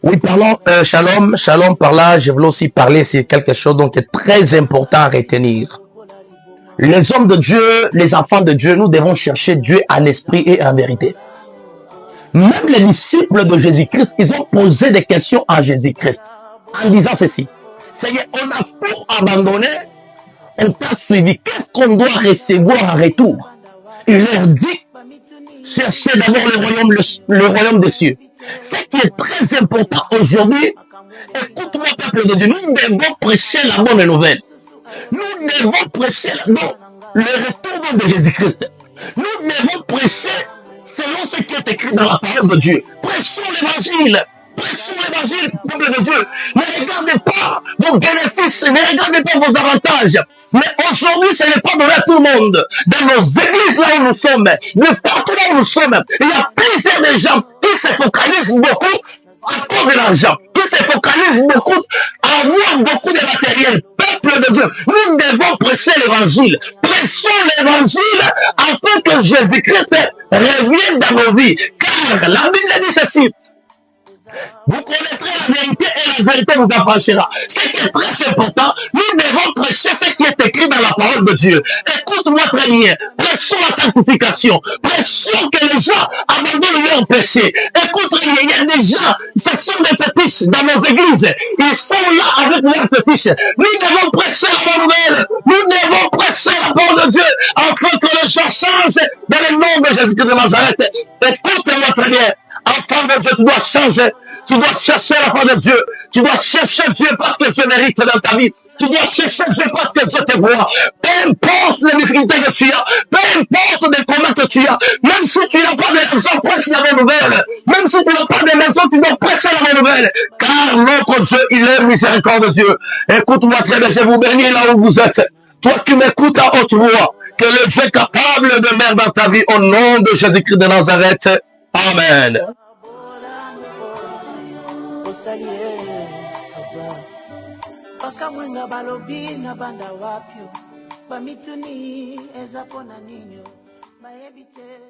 Oui, parlons, shalom, shalom par là, je voulais aussi parler sur quelque chose donc est très important à retenir. Les hommes de Dieu, les enfants de Dieu, nous devons chercher Dieu en esprit et en vérité. Même les disciples de Jésus-Christ, ils ont posé des questions à Jésus-Christ en disant ceci. Seigneur, on a tout abandonné, on t'a suivi, qu'est-ce qu'on doit recevoir en retour? Il leur dit, cherchez d'abord le royaume des cieux. Ce qui est très important aujourd'hui, écoute-moi peuple de Dieu, nous devons prêcher la bonne nouvelle. Nous devons prêcher le retour de Jésus-Christ. Nous devons prêcher selon ce qui est écrit dans la parole de Dieu. Prêchons l'évangile. Prêchons l'évangile, peuple de Dieu. Ne regardez pas vos bénéfices, ne regardez pas vos avantages. Mais aujourd'hui, ce n'est pas donné à tout le monde. Dans nos églises, là où nous sommes, mais partout là où nous sommes, il y a plusieurs de gens qui se focalisent beaucoup à cause de l'argent, qui se focalisent beaucoup à avoir beaucoup de matériel. Peuple de Dieu, nous devons prêcher l'évangile. Prêchons l'évangile afin que Jésus-Christ revienne dans nos vies. Car la Bible dit ceci. Vous connaîtrez la vérité et la vérité vous affranchira. Ce qui est très important, nous devons prêcher ce qui est écrit dans la parole de Dieu. Écoute-moi très bien. Prêchons la sanctification. Prêchons que les gens abandonnent leur péché. Écoute très bien, il y a des gens, ce sont des fétiches dans nos églises. Ils sont là avec leurs fétiches. Nous devons prêcher la bonne nouvelle. Nous devons prêcher la parole de Dieu afin que les gens changent dans le nom de Jésus-Christ de Nazareth. Écoute-moi très bien. Enfant de Dieu, tu dois changer. Tu dois chercher la foi de Dieu. Tu dois chercher Dieu parce que Dieu mérite dans ta vie. Tu dois chercher Dieu parce que Dieu te voit. Peu importe les difficultés que tu as, peu importe les combats que tu as, même si tu n'as pas d'argent, prêche la bonne nouvelle. Même si tu n'as pas de maison, tu dois prêcher la bonne nouvelle. Car notre Dieu, il est miséricorde de Dieu. Écoute-moi très bien, je vous bénis là où vous êtes. Toi qui m'écoutes à haute voix, que le Dieu est capable de mettre dans ta vie au nom de Jésus-Christ de Nazareth. Amen. Bakamwenga balobi na banda wapyo bamituni ezapona ninyo baebite